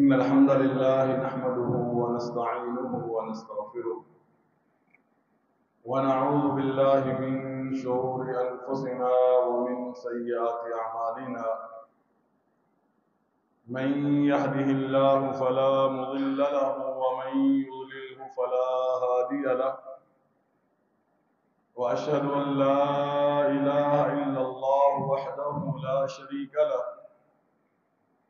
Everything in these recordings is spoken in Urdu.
إن الحمد لله نحمده ونستعينه ونستغفره ونعوذ بالله من شرور أنفسنا ومن سيئات أعمالنا. من يهده الله فلا مضل له ومن يضلله فلا هادي له، وأشهد أن لا إله إلا الله وحده لا شريك له،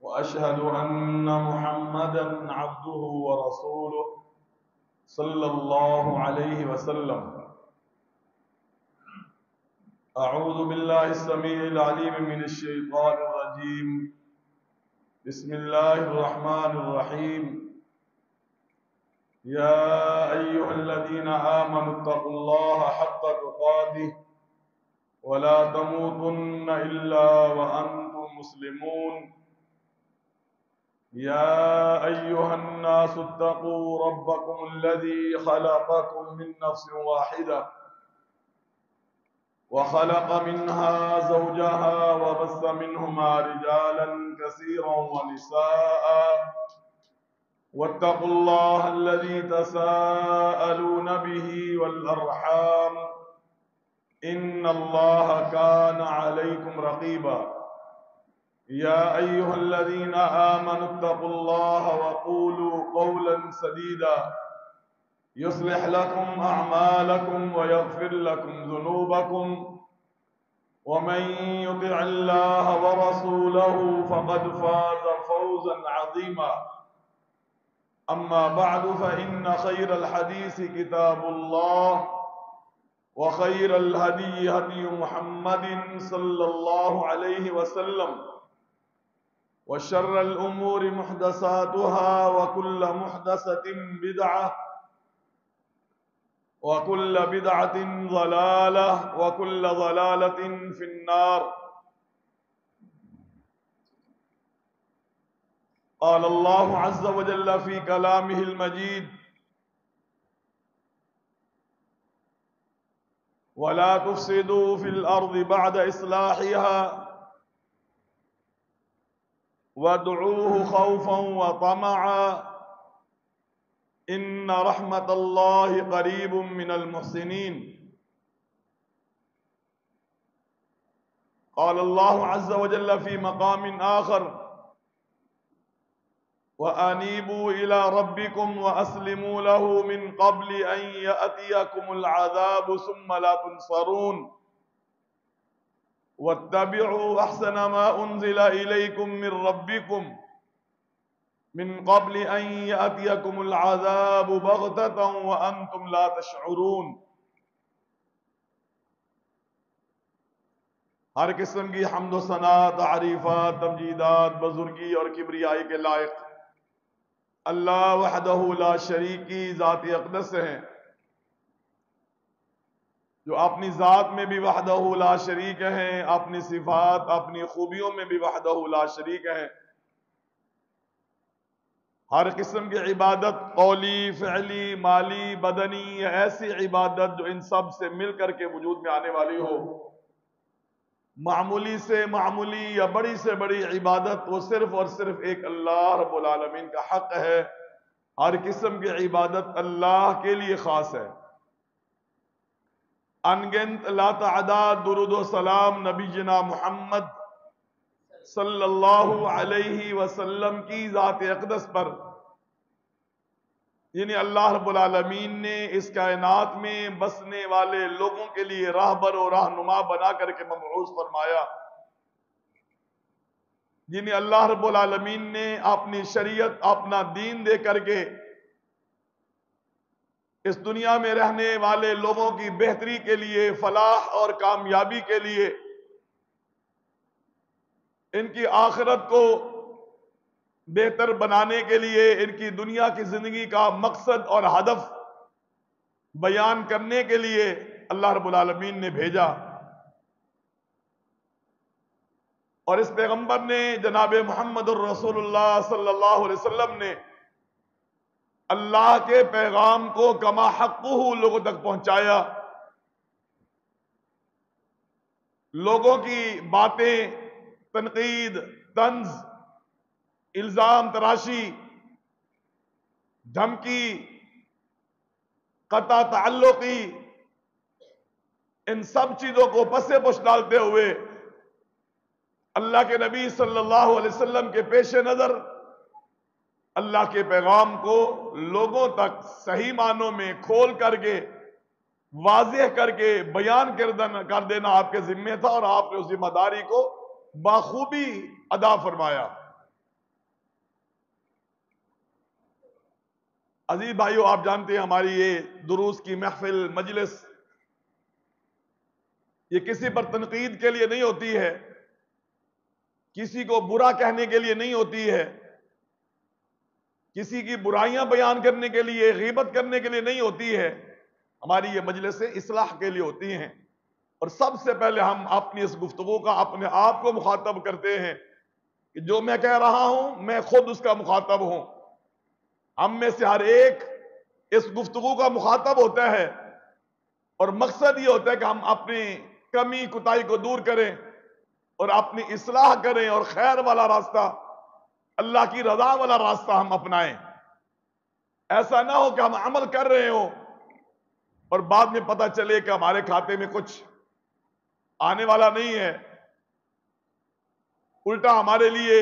وأشهد أن محمدا عبده ورسوله صلى الله عليه وسلم. أعوذ بالله السميع العليم من الشيطان الرجيم. بسم الله الرحمن الرحيم. يا أيها الذين آمنوا اتقوا الله حق تقاته ولا تموتن إلا وأنتم مسلمون. يا أيها الناس اتقوا ربكم الذي خلقكم من نفس واحدة وخلق منها زوجها وبث منهما رجالا كثيرا ونساء، واتقوا الله الذي تساءلون به والأرحام إن الله كان عليكم رقيبا. يا أيها الذين آمنوا اتقوا الله وقولوا قولا سديدا يصلح لكم أعمالكم ويغفر لكم ذنوبكم، ومن يطع الله ورسوله فقد فاز فوزا عظيما. أما بعد فإن خير الحديث كتاب الله، وخير الهدي هدي محمد صلى الله عليه وسلم، وشر الأمور محدثاتها وكل محدثة بدعة وكل بدعة ضلالة وكل ضلالة في النار. قال الله عز وجل في كلامه المجيد: ولا تفسدوا في الأرض بعد إصلاحها وادعوه خوفا وطمعا إن رحمة الله قريب من المحسنين. قال الله عز وجل في مقام آخر: وأنيبوا إلى ربكم وأسلموا له من قبل أن يأتيكم العذاب ثم لا تنصرون واتبعوا أحسن ما أنزل إليكم من ربكم من قبل أن يأتيكم العذاب بغتة وأنتم لا تشعرون. ہر قسم کی حمد و ثنا، تعریفات، تمجیدات بزرگی اور کبریائی کے لائق اللہ وحدہ لا شریک کی ذات اقدس ہیں، جو اپنی ذات میں بھی وحدہ لا شریک ہیں، اپنی صفات اپنی خوبیوں میں بھی وحدہ لا شریک ہیں۔ ہر قسم کی عبادت، قولی، فعلی، مالی، بدنی، یا ایسی عبادت جو ان سب سے مل کر کے وجود میں آنے والی ہو، معمولی سے معمولی یا بڑی سے بڑی عبادت، وہ صرف اور صرف ایک اللہ رب العالمین کا حق ہے۔ ہر قسم کی عبادت اللہ کے لیے خاص ہے۔ انگنت لا تعداد درود و سلام نبی جنا محمد صلی اللہ علیہ وسلم کی ذات اقدس پر، یعنی اللہ رب العالمین نے اس کائنات میں بسنے والے لوگوں کے لیے راہبر و رہنما بنا کر کے مبعوث فرمایا، جنہیں اللہ رب العالمین نے اپنی شریعت، اپنا دین دے کر کے اس دنیا میں رہنے والے لوگوں کی بہتری کے لیے، فلاح اور کامیابی کے لیے، ان کی آخرت کو بہتر بنانے کے لیے، ان کی دنیا کی زندگی کا مقصد اور ہدف بیان کرنے کے لیے اللہ رب العالمین نے بھیجا۔ اور اس پیغمبر نے، جناب محمد الرسول اللہ صلی اللہ علیہ وسلم نے اللہ کے پیغام کو کما حقہ لوگوں تک پہنچایا۔ لوگوں کی باتیں، تنقید، طنز الزام تراشی، دھمکی، قطع تعلقی، ان سب چیزوں کو پس پش ڈالتے ہوئے اللہ کے نبی صلی اللہ علیہ وسلم کے پیش نظر اللہ کے پیغام کو لوگوں تک صحیح معنوں میں کھول کر کے واضح کر کے بیان کر دینا آپ کے ذمہ تھا، اور آپ نے اس ذمہ داری کو بخوبی ادا فرمایا۔ عزیز بھائیو، آپ جانتے ہیں ہماری یہ دروس کی محفل، مجلس، یہ کسی پر تنقید کے لیے نہیں ہوتی ہے، کسی کو برا کہنے کے لیے نہیں ہوتی ہے، کسی کی برائیاں بیان کرنے کے لیے، غیبت کرنے کے لیے نہیں ہوتی ہے۔ ہماری یہ مجلسیں اصلاح کے لیے ہوتی ہیں، اور سب سے پہلے ہم اپنی اس گفتگو کا اپنے آپ کو مخاطب کرتے ہیں کہ جو میں کہہ رہا ہوں میں خود اس کا مخاطب ہوں۔ ہم میں سے ہر ایک اس گفتگو کا مخاطب ہوتا ہے، اور مقصد یہ ہوتا ہے کہ ہم اپنی کمی کوتاہی کو دور کریں اور اپنی اصلاح کریں، اور خیر والا راستہ، اللہ کی رضا والا راستہ ہم اپنائیں۔ ایسا نہ ہو کہ ہم عمل کر رہے ہوں اور بعد میں پتہ چلے کہ ہمارے کھاتے میں کچھ آنے والا نہیں ہے، الٹا ہمارے لیے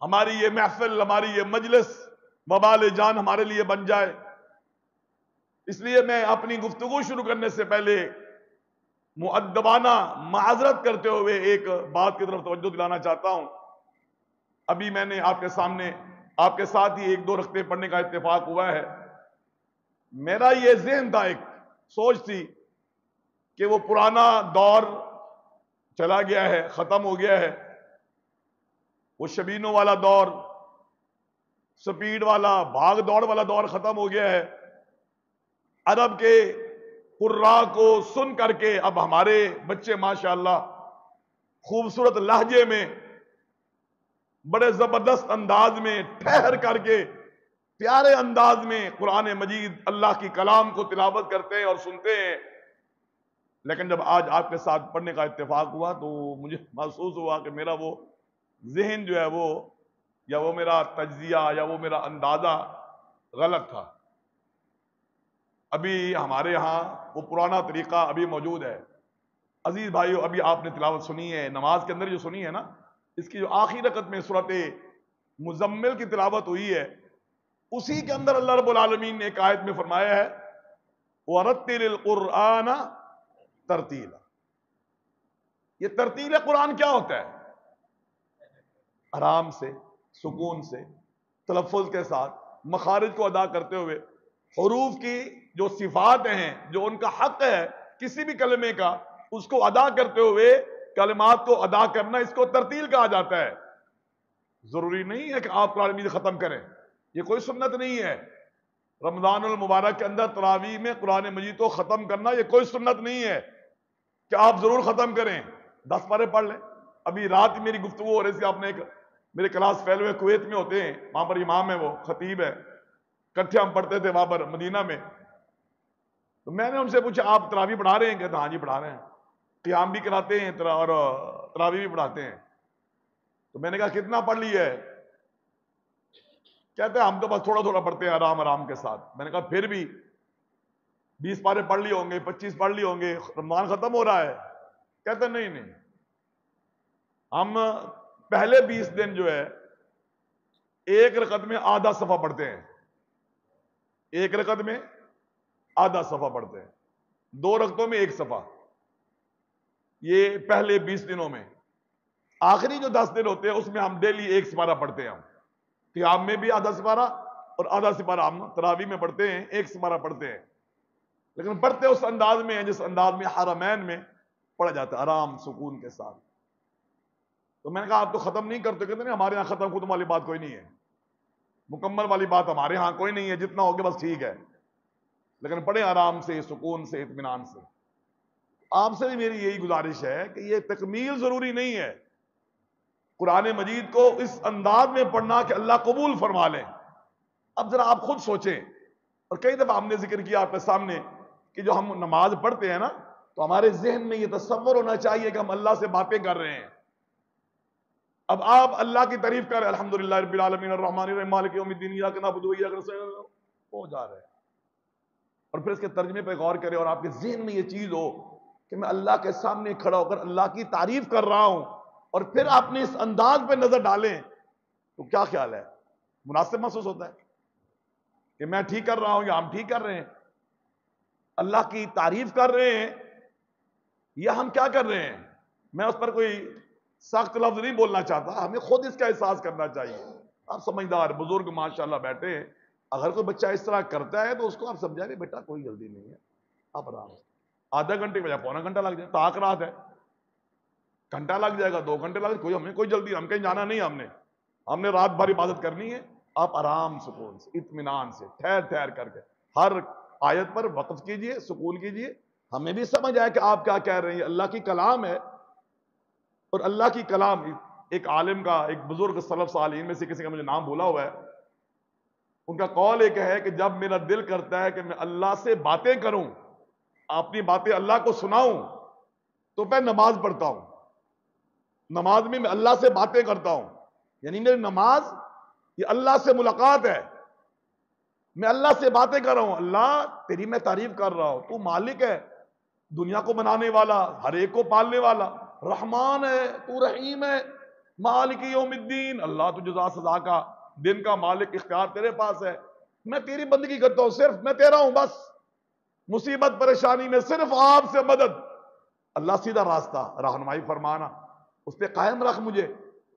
ہماری یہ محفل، ہماری یہ مجلس وبال جان ہمارے لیے بن جائے۔ اس لیے میں اپنی گفتگو شروع کرنے سے پہلے مؤدبانہ معذرت کرتے ہوئے ایک بات کی طرف توجہ دلانا چاہتا ہوں۔ ابھی میں نے آپ کے سامنے آپ کے ساتھ ہی ایک دو رختے پڑھنے کا اتفاق ہوا ہے۔ میرا یہ ذہن تھا، ایک سوچ تھی کہ وہ پرانا دور چلا گیا ہے، ختم ہو گیا ہے، وہ شبینوں والا دور، سپیڈ والا، بھاگ دوڑ والا دور ختم ہو گیا ہے۔ عرب کے قراء کو سن کر کے اب ہمارے بچے ماشاءاللہ خوبصورت لہجے میں، بڑے زبردست انداز میں، ٹھہر کر کے پیارے انداز میں قرآن مجید اللہ کی کلام کو تلاوت کرتے ہیں اور سنتے ہیں۔ لیکن جب آج آپ کے ساتھ پڑھنے کا اتفاق ہوا تو مجھے محسوس ہوا کہ میرا وہ ذہن جو ہے وہ میرا تجزیہ یا وہ میرا اندازہ غلط تھا۔ ابھی ہمارے ہاں وہ پرانا طریقہ ابھی موجود ہے۔ عزیز بھائیو، ابھی آپ نے تلاوت سنی ہے، نماز کے اندر جو سنی ہے نا، اس کی جو آخری رکعت میں سورۃ مزمل کی تلاوت ہوئی ہے، اسی کے اندر اللہ رب العالمین نے ایک آیت میں فرمایا ہے وَرَتِّلِ الْقُرْآنَ ترتیلا۔ یہ ترتیل قرآن کیا ہوتا ہے؟ آرام سے، سکون سے، تلفظ کے ساتھ، مخارج کو ادا کرتے ہوئے، حروف کی جو صفات ہیں، جو ان کا حق ہے کسی بھی کلمے کا، اس کو ادا کرتے ہوئے کلمات کو ادا کرنا، اس کو ترتیل کہا جاتا ہے۔ ضروری نہیں ہے کہ آپ قرآن مجید ختم کریں، یہ کوئی سنت نہیں ہے۔ رمضان المبارک کے اندر تراویح میں قرآن مجید کو ختم کرنا یہ کوئی سنت نہیں ہے کہ آپ ضرور ختم کریں، 10 پارے پڑھ لیں۔ ابھی رات میری گفتگو ہو رہی تھی، آپ نے ایک میرے کلاس فیلو ہے، کویت میں ہوتے ہیں، وہاں پر امام ہے، وہ خطیب ہے، کٹھے ہم پڑھتے تھے وہاں پر مدینہ میں۔ تو میں نے ان سے پوچھا آپ تراویح پڑھا رہے ہیں؟ کہتے ہاں جی پڑھا رہے ہیں، قیام بھی کراتے ہیں اور تراویح بھی پڑھاتے ہیں۔ تو میں نے کہا کتنا پڑھ لیا ہے؟ کہتے ہیں ہم تو بس تھوڑا تھوڑا پڑھتے ہیں آرام آرام کے ساتھ۔ میں نے کہا پھر بھی 20 پارے پڑھ لیے ہوں گے، 25 پڑھ لیے ہوں گے، رمضان ختم ہو رہا ہے۔ کہتے نہیں، ہم پہلے 20 دن جو ہے ایک رکعت میں آدھا صفحہ پڑھتے ہیں، ایک رکعت میں آدھا صفحہ پڑھتے ہیں، 2 رکعتوں میں 1 صفحہ، یہ پہلے 20 دنوں میں۔ آخری جو 10 دن ہوتے ہیں اس میں ہم ڈیلی 1 سپارہ پڑھتے ہیں، ہم قیام میں بھی آدھا سپارہ اور آدھا سپارہ ہم تراویح میں پڑھتے ہیں، 1 سپارہ پڑھتے ہیں، لیکن پڑھتے اس انداز میں ہیں جس انداز میں حرمین میں پڑھا جاتا ہے، آرام سکون کے ساتھ۔ تو میں نے کہا آپ تو ختم نہیں کرتے؟ کہتے نہیں ہمارے ہاں ختم والی بات کوئی نہیں ہے، مکمل والی بات ہمارے ہاں کوئی نہیں ہے، جتنا ہو گیا بس ٹھیک ہے، لیکن پڑھیں آرام سے، سکون سے، اطمینان سے۔ آپ سے بھی میری یہی گزارش ہے کہ یہ تکمیل ضروری نہیں ہے، قرآن مجید کو اس انداز میں پڑھنا کہ اللہ قبول فرما لیں۔ اب ذرا آپ خود سوچیں، اور کئی دفعہ ہم نے ذکر کیا آپ کے سامنے کہ جو ہم نماز پڑھتے ہیں نا، تو ہمارے ذہن میں یہ تصور ہونا چاہیے کہ ہم اللہ سے باتیں کر رہے ہیں۔ اب آپ اللہ کی تعریف کر رہے ہیں، الحمدللہ رب العالمین الرحمن الرحیم مالک یوم الدین ایاک نعبد و ایاک نستعین، ہو جا رہے ہیں. اور پھر اس کے ترجمے پہ غور کریں اور آپ کے ذہن میں یہ چیز ہو کہ میں اللہ کے سامنے کھڑا ہو کر اللہ کی تعریف کر رہا ہوں، اور پھر آپ نے اس انداز پہ نظر ڈالیں تو کیا خیال ہے؟ مناسب محسوس ہوتا ہے کہ میں ٹھیک کر رہا ہوں یا ہم ٹھیک کر رہے ہیں؟ اللہ کی تعریف کر رہے ہیں یا ہم کیا کر رہے ہیں؟ میں اس پر کوئی سخت لفظ نہیں بولنا چاہتا، ہمیں خود اس کا احساس کرنا چاہیے. آپ سمجھدار بزرگ ماشاءاللہ بیٹھے ہیں، اگر کوئی بچہ اس طرح کرتا ہے تو اس کو آپ سمجھائیں بیٹا کوئی جلدی نہیں ہے، آپ آرام سے، آدھا گھنٹے بجائے پونا گھنٹہ لگ جائے، تاک رات ہے، گھنٹہ لگ جائے گا، 2 گھنٹے لگ جائے، کوئی ہمیں کوئی جلدی، ہم کہیں جانا نہیں، ہم نے رات بھر عبادت کرنی ہے. آپ آرام سکون سے اطمینان سے ٹھہر ٹھہر کر کے ہر آیت پر وقف کیجئے، سکون کیجئے. ہمیں بھی سمجھ آئے کہ آپ کیا کہہ رہے ہیں، اللہ کی کلام ہے. اور اللہ کی کلام، ایک عالم کا، ایک بزرگ سلف صالحین میں سے کسی کا مجھے نام بھولا ہوا ہے، ان کا قول ایک ہے کہ جب میرا دل کرتا ہے کہ میں اللہ سے باتیں کروں، اپنی باتیں اللہ کو سناؤں، تو میں نماز پڑھتا ہوں. نماز میں اللہ سے باتیں کرتا ہوں، یعنی میری نماز یہ اللہ سے ملاقات ہے. میں اللہ سے باتیں کر رہا ہوں، اللہ تیری میں تعریف کر رہا ہوں، تو مالک ہے، دنیا کو بنانے والا، ہر ایک کو پالنے والا، رحمان ہے، تو رحیم ہے، مالک یوم الدین، اللہ تو جزا سزا کا دن کا مالک، اختیار تیرے پاس ہے. میں تیری بندگی کرتا ہوں، صرف میں تیرا ہوں، بس مصیبت پریشانی میں صرف آپ سے مدد. اللہ سیدھا راستہ رہنمائی فرمانا، اس پہ قائم رکھ مجھے،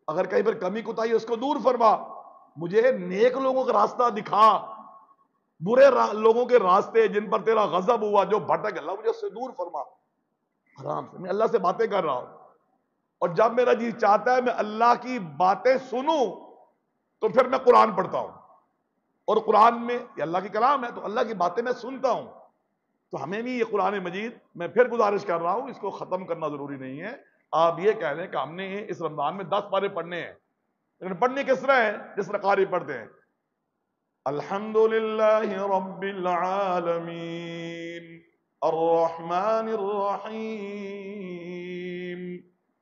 اگر کہیں پر کمی کوتاہی اس کو دور فرما، مجھے نیک لوگوں کا راستہ دکھا، برے لوگوں کے راستے جن پر تیرا غضب ہوا، جو بھٹک، اللہ مجھے اس سے دور فرما. آرام سے میں اللہ سے باتیں کر رہا ہوں، اور جب میرا جی چاہتا ہے میں اللہ کی باتیں سنوں تو پھر میں قرآن پڑھتا ہوں، اور قرآن میں یہ اللہ کی کلام ہے تو اللہ کی باتیں میں سنتا ہوں. تو ہمیں بھی یہ قرآن مجید، میں پھر گزارش کر رہا ہوں، اس کو ختم کرنا ضروری نہیں ہے. آپ یہ کہہ لیں کہ ہم نے اس رمضان میں 10 پارے پڑھنے ہیں، لیکن پڑھنے کس طرح ہیں؟ جس طرح قاری پڑھتے ہیں، الحمدللہ رب العالمین الرحمن الرحیم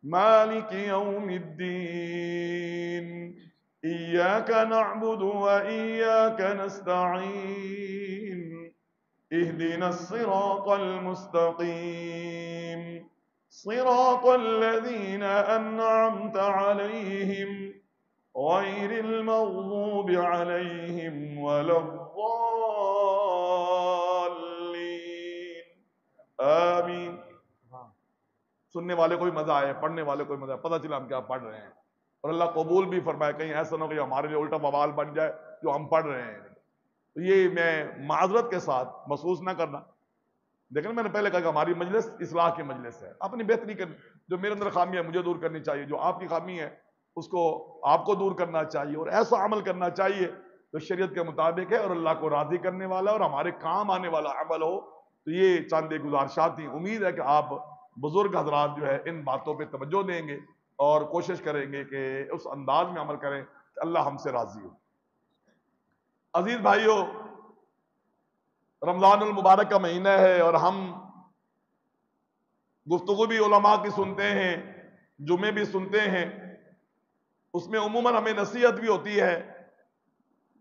مالک یوم الدین ایاک نعبد و ایاک نستعین اہدنا الصراط المستقیم صراط الذین انعمت علیہم غیر المغضوب علیہم ولا الضالین آمین. سننے والے کو بھی مزہ آئے، پڑھنے والے کو بھی مزہ آئے، پتہ چلا ہم کیا پڑھ رہے ہیں، اور اللہ قبول بھی فرمائے. کہیں ایسا نہ ہو کہ ہمارے لیے الٹا بوال بن جائے جو ہم پڑھ رہے ہیں. تو یہ میں معذرت کے ساتھ محسوس نہ کرنا، لیکن میں نے پہلے کہا کہ ہماری مجلس اصلاح کی مجلس ہے، اپنی بہتری کرنی، جو میرے اندر خامی ہے مجھے دور کرنی چاہیے، جو آپ کی خامی ہے اس کو آپ کو دور کرنا چاہیے، اور ایسا عمل کرنا چاہیے جو شریعت کے مطابق ہے اور اللہ کو راضی کرنے والا اور ہمارے کام آنے والا عمل ہو. تو یہ چند ایک گزارشات تھیں، امید ہے کہ آپ بزرگ حضرات جو ہے ان باتوں پہ توجہ دیں گے اور کوشش کریں گے کہ اس انداز میں عمل کریں کہ اللہ ہم سے راضی ہو. عزیز بھائیو، رمضان المبارک کا مہینہ ہے اور ہم گفتگو بھی علماء کی سنتے ہیں، جمعے بھی سنتے ہیں، اس میں عموماً ہمیں نصیحت بھی ہوتی ہے،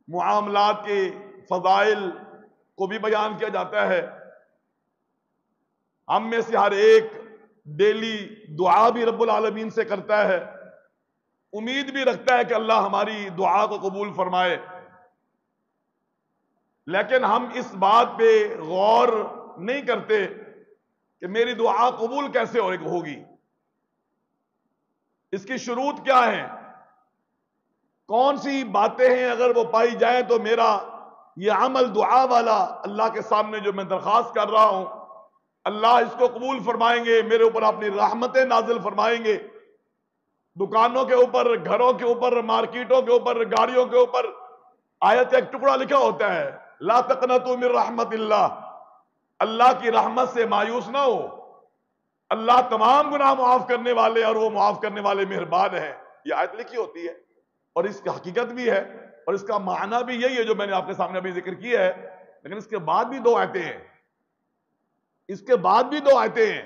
معاملات کے فضائل کو بھی بیان کیا جاتا ہے. ہم میں سے ہر ایک ڈیلی دعا بھی رب العالمین سے کرتا ہے، امید بھی رکھتا ہے کہ اللہ ہماری دعا کو قبول فرمائے، لیکن ہم اس بات پہ غور نہیں کرتے کہ میری دعا قبول کیسے ہوگی، اس کی شروط کیا ہیں، کون سی باتیں ہیں اگر وہ پائی جائیں تو میرا یہ عمل دعا والا اللہ کے سامنے جو میں درخواست کر رہا ہوں اللہ اس کو قبول فرمائیں گے، میرے اوپر اپنی رحمتیں نازل فرمائیں گے. دکانوں کے اوپر، گھروں کے اوپر، مارکیٹوں کے اوپر، گاڑیوں کے اوپر آیت ایک ٹکڑا لکھا ہوتا ہے، لا تقنطوا من رحمت اللہ، اللہ کی رحمت سے مایوس نہ ہو، اللہ تمام گناہ معاف کرنے والے اور وہ معاف کرنے والے مہربان ہیں. یہ آیت لکھی ہوتی ہے اور اس کی حقیقت بھی ہے اور اس کا معنی بھی یہی ہے جو میں نے آپ کے سامنے ابھی ذکر کیا ہے. لیکن اس کے بعد بھی 2 آیتیں ہیں، اس کے بعد بھی 2 آیتیں ہیں.